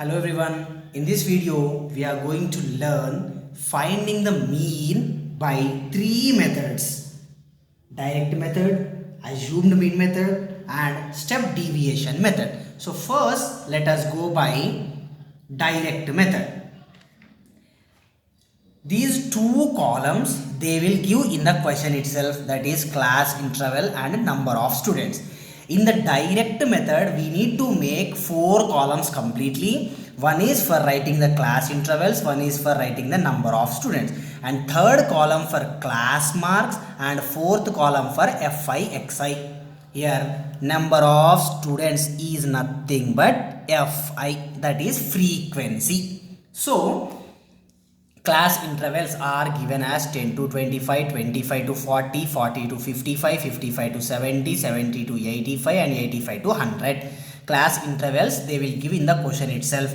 Hello everyone, in this video we are going to learn finding the mean by three methods: direct method, assumed mean method and step deviation method. So first let us go by direct method. These two columns they will give in the question itself, that is class interval and number of students. In the direct method we need to make four columns completely. One is for writing the class intervals, one is for writing the number of students, and third column for class marks and fourth column for Fi Xi. Here number of students is nothing but Fi, that is frequency. So class intervals are given as 10 to 25, 25 to 40, 40 to 55, 55 to 70, 70 to 85 and 85 to 100. Class intervals they will give in the question itself.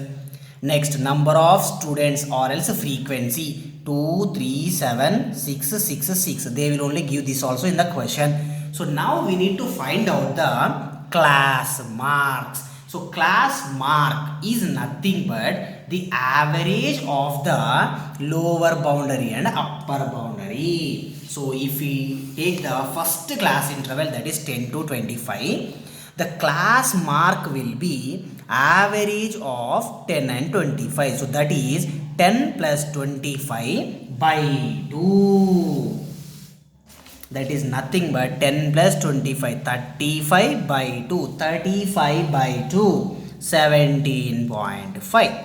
Next, number of students or else frequency 2, 3, 7, 6, 6, 6. They will only give this also in the question. So now we need to find out the class marks. So class mark is nothing but the average of the lower boundary and upper boundary. So if we take the first class interval, that is 10 to 25, the class mark will be average of 10 and 25. So that is 10 plus 25 by 2. That is nothing but 10 plus 25, 35 by 2, 35 by 2, 17.5.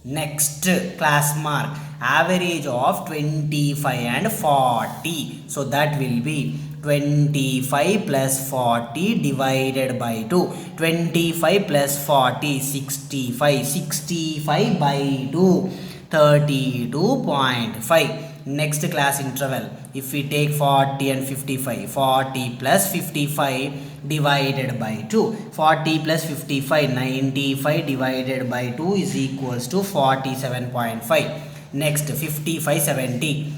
Next class mark, average of 25 and 40. So that will be 25 plus 40 divided by 2. 25 plus 40, 65. 65 by 2, 32.5. Next class interval, if we take 40 and 55, 40 plus 55 divided by 2, 40 plus 55, 95 divided by 2 is equals to 47.5. Next 55, 70,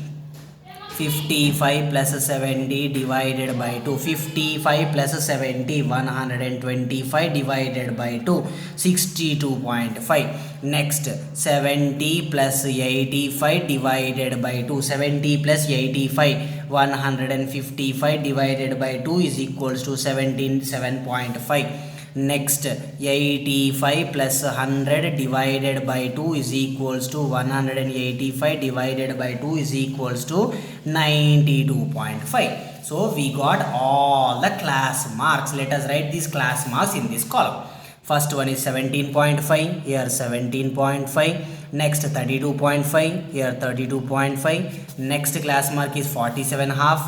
55 plus 70 divided by 2, 55 plus 70, 125 divided by 2, 62.5. Next 70 plus 85 divided by 2, 70 plus 85, 155 divided by 2 is equals to 17.5. Next 85 plus 100 divided by 2 is equals to 185 divided by 2 is equals to 92.5. So we got all the class marks. Let us write these class marks in this column. First one is 17.5, here 17.5. Next 32.5, here 32.5. Next class mark is 47 half,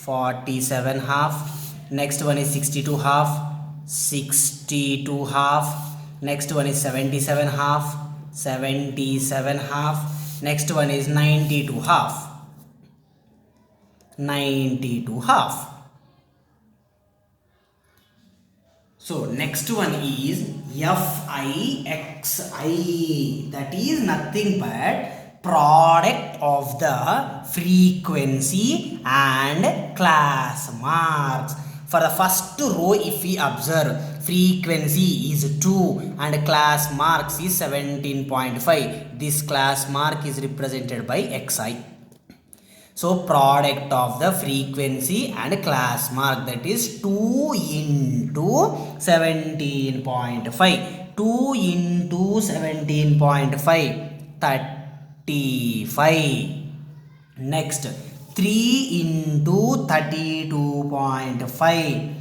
47 half. Next one is 62 half, 62 half. Next one is 77 half, 77 half. Next one is 92 half, 92 half. So next one is Fixi, that is nothing but product of the frequency and class marks. For the first row, if we observe, frequency is 2 and class marks is 17.5. This class mark is represented by Xi. So product of the frequency and class mark, that is 2 into 17.5. 2 into 17.5, 35. Next 3 into 32.5,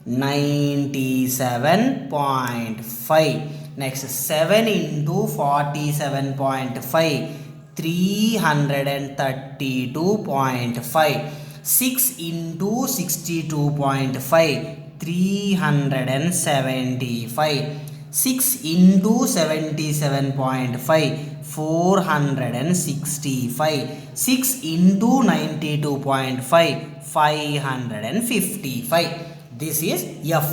97.5. Next 7 into 47.5, 332.5. 6 into 62.5, 375. 6 into 77.5, 465. 6 into 92.5, 555. This is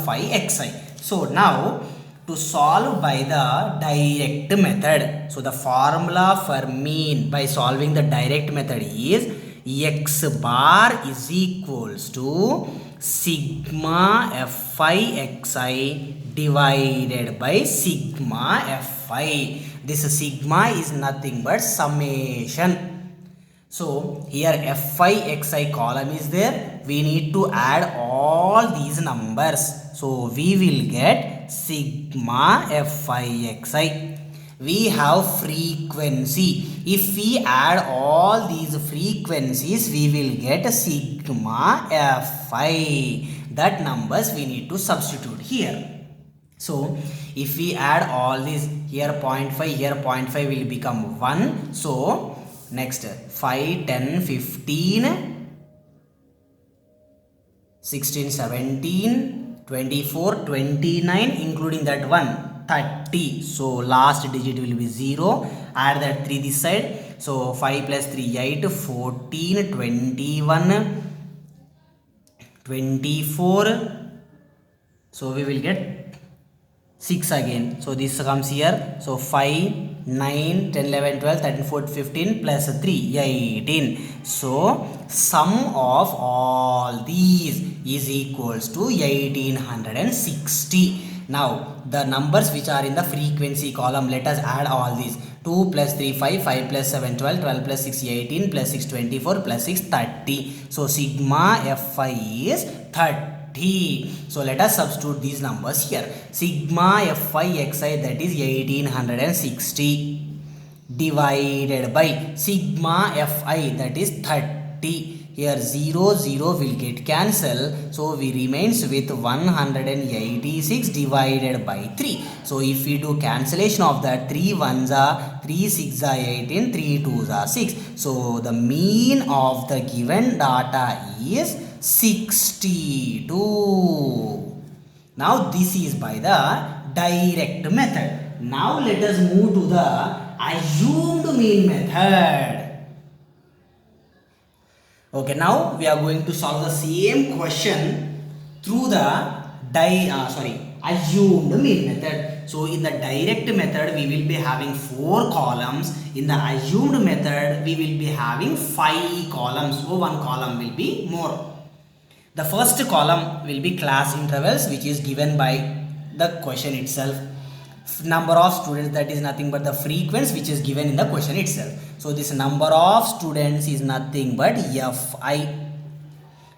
Fixi. So now to solve by the direct method. So the formula for mean by solving the direct method is x bar is equals to sigma fi xi divided by sigma fi. This sigma is nothing but summation. So here fi xi column is there. We need to add all these numbers. So we will get sigma fi xi. We have frequency. If we add all these frequencies, we will get sigma fi. That numbers we need to substitute here. So if we add all these, here 0.5, here 0.5 will become 1. So next 5, 10, 15, 16, 17, 24, 29, including that one, 30. So last digit will be 0. Add that 3 this side. So 5 plus 3, 8, 14, 21, 24. So we will get 6 again. So this comes here. So 5, 9, 10, 11, 12, 13, 14, 15 plus 3, 18. So sum of all these is equals to 1860. Now the numbers which are in the frequency column, let us add all these. 2 plus 3, 5, 5 plus 7, 12, 12 plus 6, 18, plus 6, 24, plus 6, 30. So sigma fi is 30. So let us substitute these numbers here. Sigma fi xi, that is 1860, divided by sigma fi, that is 30. Here 0, 0 will get cancelled. So we remains with 186 divided by 3. So if we do cancellation of that, 3 1s are 3 6 are 18, 3 2s are 6. So the mean of the given data is 62. Now this is by the direct method. Now let us move to the assumed mean method. Okay, now we are going to solve the same question through the assumed mean method. So in the direct method we will be having 4 columns. In the assumed method we will be having 5 columns. So one column will be more. The first column will be class intervals, which is given by the question itself. Number of students, that is nothing but the frequency which is given in the question itself. So this number of students is nothing but fi.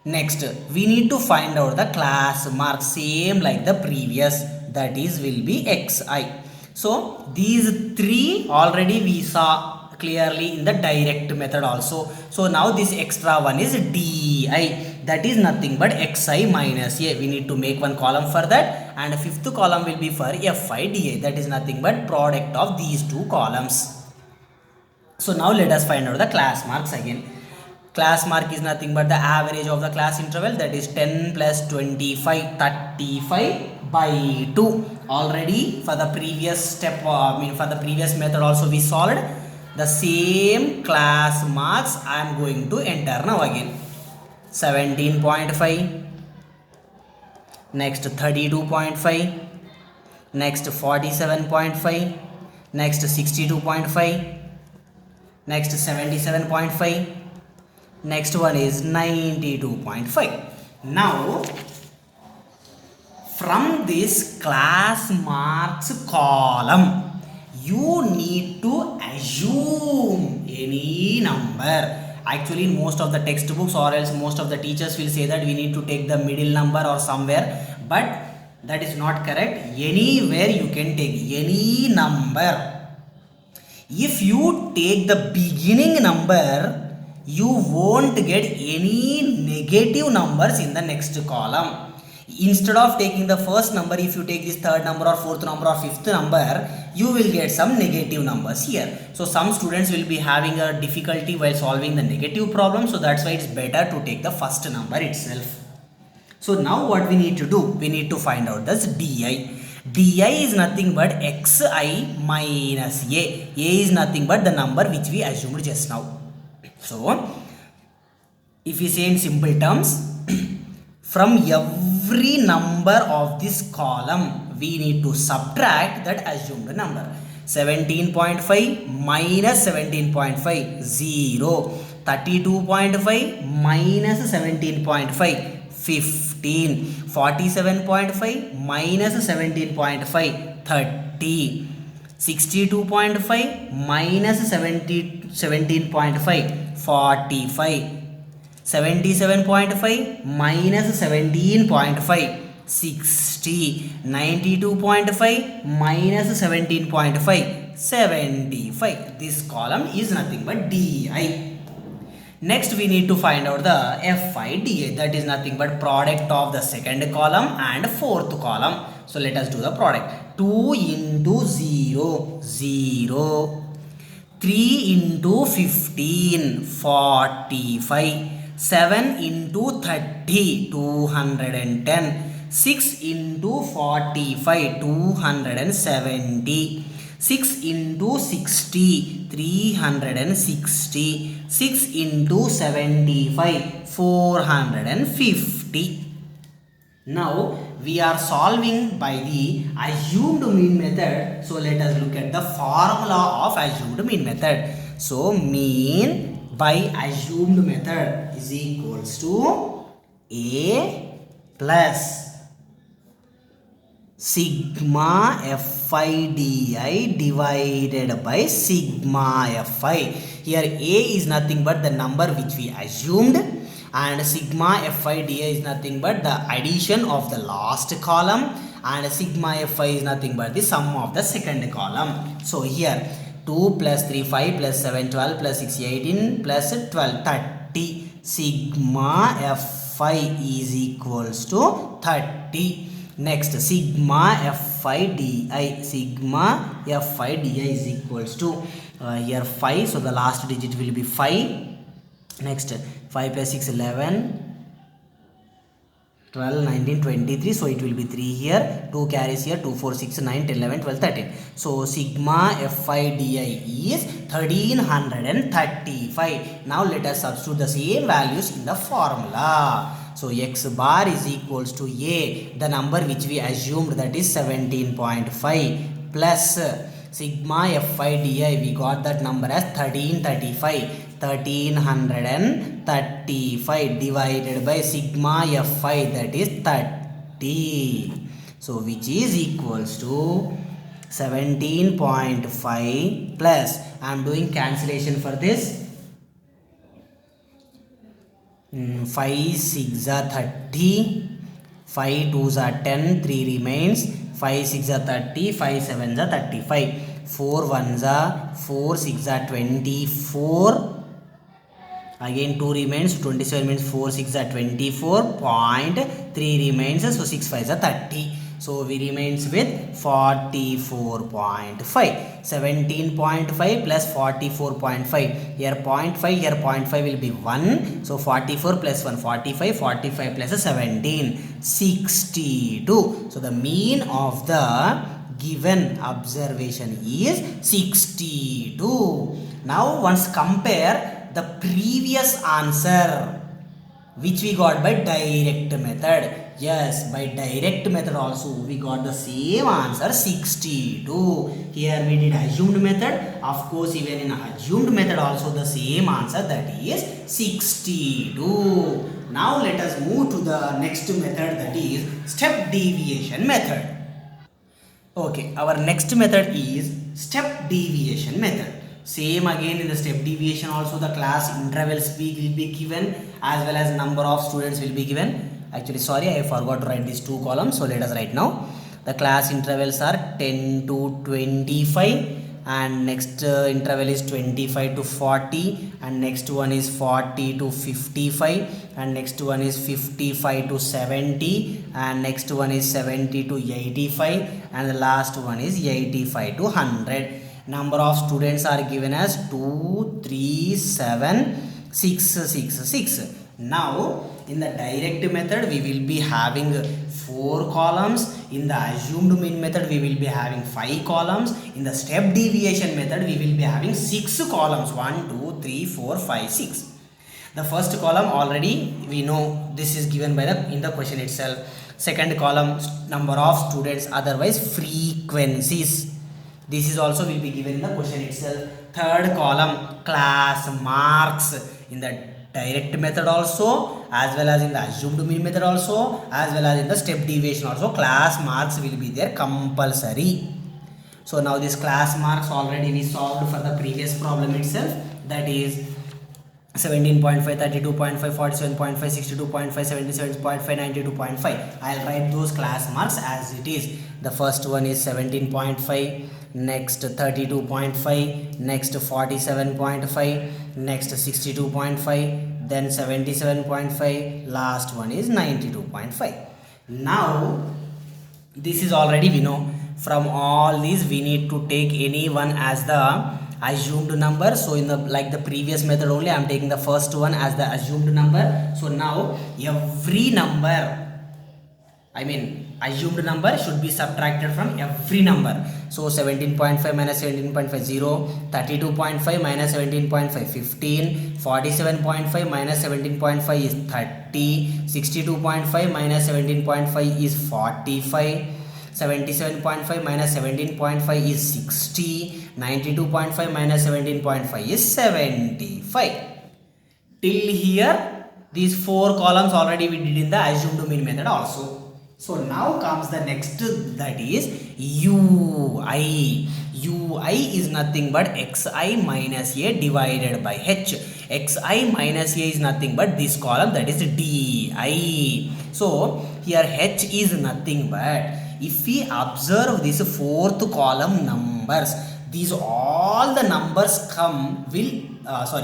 Next we need to find out the class mark, same like the previous, that is will be xi. So these 3 already we saw clearly in the direct method also. So now this extra one is di, that is nothing but xi minus a. We need to make one column for that, and 5th column will be for fi di, that is nothing but product of these 2 columns. So now let us find out the class marks again. Class mark is nothing but the average of the class interval, that is 10 plus 25, 35 by 2. Already for the previous step, for the previous method also we solved the same class marks. I am going to enter now again. 17.5, next 32.5, next 47.5, next 62.5, next 77.5, next one is 92.5. Now from this class marks column you need to assume any number. Actually in most of the textbooks or else most of the teachers will say that we need to take the middle number or somewhere, but that is not correct. Anywhere you can take any number. If you take the beginning number, you won't get any negative numbers in the next column. Instead of taking the first number, if you take this 3rd number or 4th number or 5th number, you will get some negative numbers here. So some students will be having a difficulty while solving the negative problem. So that's why it's better to take the first number itself. So now what we need to do? We need to find out this di. Di is nothing but xi minus a. A is nothing but the number which we assumed just now. So if we say in simple terms, from every number of this column we need to subtract that assumed number. 17.5 minus 17.5, 0. 32.5 minus 17.5, 15. 47.5 minus 17.5, 30. 62.5 minus 17.5, 45. 77.5 minus 17.5, 60. 92.5 minus 17.5, 75. This column is nothing but DI. Next we need to find out the FIDA, that is nothing but product of the second column and fourth column. So let us do the product. 2 into 0, 0. 3 into 15, 45. 7 into 30, 210. 6 into 45, 270. 6 into 60, 360. 6 into 75, 450. Now we are solving by the assumed mean method. So let us look at the formula of assumed mean method. So mean by assumed method is equals to A plus sigma FIDI divided by sigma FI. Here A is nothing but the number which we assumed, and sigma FIDI is nothing but the addition of the last column, and sigma FI is nothing but the sum of the second column. So here 2 plus 3 5 plus 7 12 plus 6 18 plus 12 30. Sigma FI is equals to 30. Next sigma FIDI, sigma FIDI is equals to here 5, so the last digit will be 5. Next 5 plus 6 11, 12 19 23, so it will be 3 here, 2 carries here, 2 4 6 9 10 11 12 13. So sigma FIDI is 1335. Now let us substitute the same values in the formula. So x bar is equals to A, the number which we assumed, that is 17.5, plus sigma FIDI, we got that number as 1335. 1335 divided by sigma FI, that is 30. So which is equals to 17.5 plus, I am doing cancellation for this. 5 6 are 30, 5 2s are 10, 3 remains, 5 6 are 30, 5 7s are 35, 4 1s are 4, 6 are 24, again 2 remains, 27 means 4 6 are 24.3 remains, so 6 5s are 30. So we remains with 44.5. 17.5 plus 44.5. Here 0.5, here 0.5 will be 1. So 44 plus 1, 45. 45 plus 17, 62. So the mean of the given observation is 62. Now once compare the previous answer which we got by direct method. Yes, by direct method also we got the same answer, 62. Here we did assumed method. Of course, even in assumed method also the same answer, that is 62. Now let us move to the next method, that is step deviation method. Okay, our next method is step deviation method. Same again, in the step deviation also the class intervals will be given, as well as number of students will be given. Actually, sorry, I forgot to write these two columns, so let us write now. The class intervals are 10 to 25, and next interval is 25 to 40, and next one is 40 to 55, and next one is 55 to 70, and next one is 70 to 85, and the last one is 85 to 100. Number of students are given as 2 3 7 6 6 6. Now in the direct method we will be having 4 columns. In the assumed mean method we will be having 5 columns. In the step deviation method we will be having 6 columns, 1 2 3 4 5 6. The first column already we know, this is given by the in the question itself. Second column, number of students, otherwise frequencies. This is also will be given in the question itself. Third column, class marks. In the direct method also, as well as in the assumed mean method also, as well as in the step deviation also, class marks will be there compulsory. So now this class marks already we solved for the previous problem itself, that is 17.5, 32.5, 47.5, 62.5, 77.5, 92.5. I'll write those class marks as it is. The first one is 17.5, next 32.5, next 47.5, next 62.5, then 77.5, last one is 92.5. Now this is already we know. From all these we need to take any one as the assumed number. So in the like the previous method only, I am taking the first one as the assumed number. So now every number, I mean assumed number, should be subtracted from every number. So 17.5 minus 17.5 0, 32.5 minus 17.5 15, 47.5 minus 17.5 is 30, 62.5 minus 17.5 is 45, 77.5 minus 17.5 is 60, 92.5 minus 17.5 is 75. Till here these four columns already we did in the assumed mean method also. So now comes the next, that is ui. Ui is nothing but xi minus a divided by h. Xi minus a is nothing but this column, that is di. So here h is nothing but, if we observe this fourth column numbers, these all the numbers come will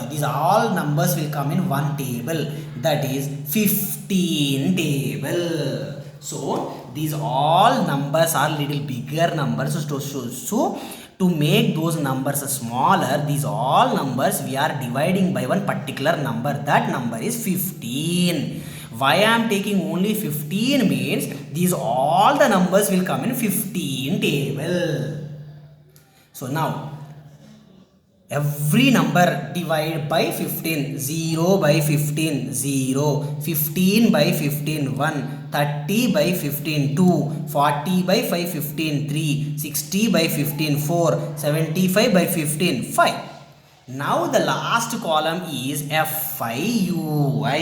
these all numbers will come in one table, that is 15 table. So these all numbers are little bigger numbers. So to make those numbers smaller, these all numbers we are dividing by one particular number, that number is 15. Why I am taking only 15 means these all the numbers will come in 15 table. So now every number divide by 15, 0 by 15, 0, 15 by 15, 1, 30 by 15, 2, 40 by 5, 15, 3, 60 by 15, 4, 75 by 15, 5. Now the last column is FIUI,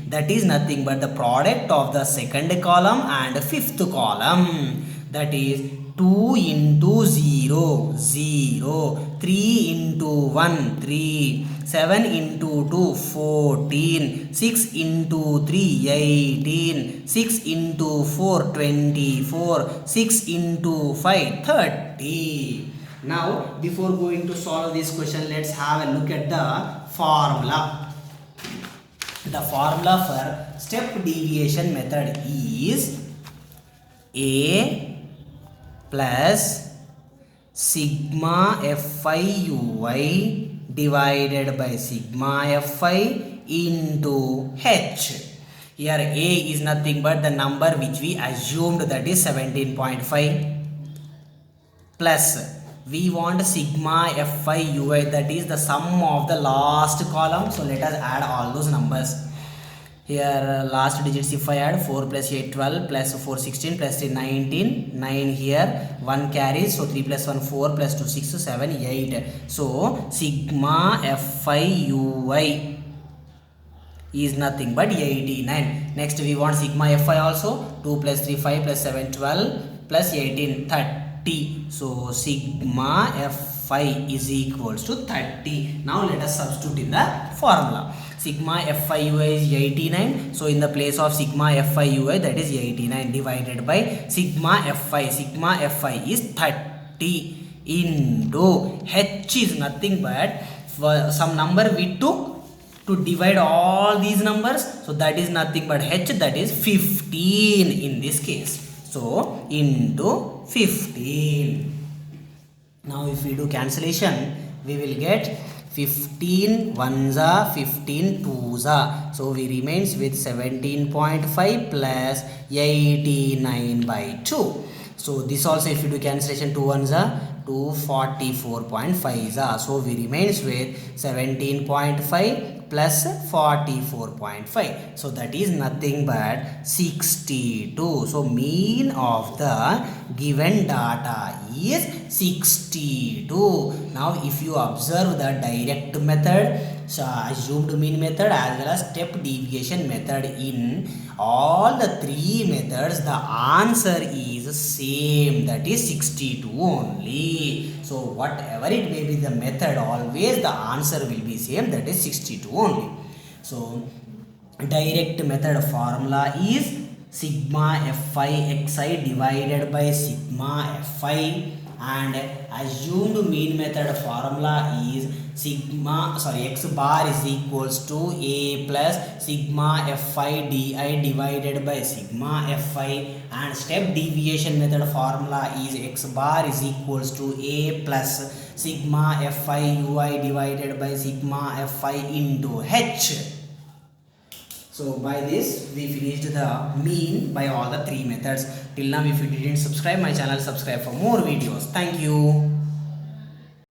that is nothing but the product of the second column and fifth column, that is 2 into 0, 0, 3 into 1, 3, 7 into 2, 14, 6 into 3, 18, 6 into 4, 24, 6 into 5, 30. Now before going to solve this question, let's have a look at the formula. The formula for step deviation method is A plus sigma FIUI divided by sigma FI into H. Here A is nothing but the number which we assumed, that is 17.5, plus we want sigma FIUI, that is the sum of the last column. So let us add all those numbers. Here last digits, if I add 4 plus 8 12 plus 4 16 plus 3 19, 9 here, 1 carries, so 3 plus 1 4 plus 2 6 7 8. So sigma FIUI is nothing but 89. Next we want sigma FI also, 2 plus 3 5 plus 7 12 plus 18 30. So sigma Fi is equals to 30. Now let us substitute in the formula. Sigma FIUI is 89. So in the place of sigma FIUI, that is 89 divided by sigma Fi. Sigma Fi is 30 into H is nothing but some number we took to divide all these numbers. So that is nothing but H, that is 15 in this case. So into 15. Now if we do cancellation, we will get 15 1s, 15 2s. So we remains with 17.5 plus 89 by 2. So this also, if you do cancellation, 2 1s, 244.5s. So we remains with 17.5 plus 44.5. So that is nothing but 62. So mean of the given data is 62. Now if you observe the direct method, assumed mean method as well as step deviation method. In all the three methods, the answer is same, that is 62 only. So whatever it may be the method, always the answer will be same, that is 62 only. So direct method formula is sigma fi xi divided by sigma fi, and assumed mean method formula is x bar is equals to a plus sigma fi di divided by sigma fi, and step deviation method formula is x bar is equals to a plus sigma fi ui divided by sigma fi into h. So by this we finished the mean by all the three methods. Till now, if you didn't subscribe my channel, subscribe for more videos. Thank you.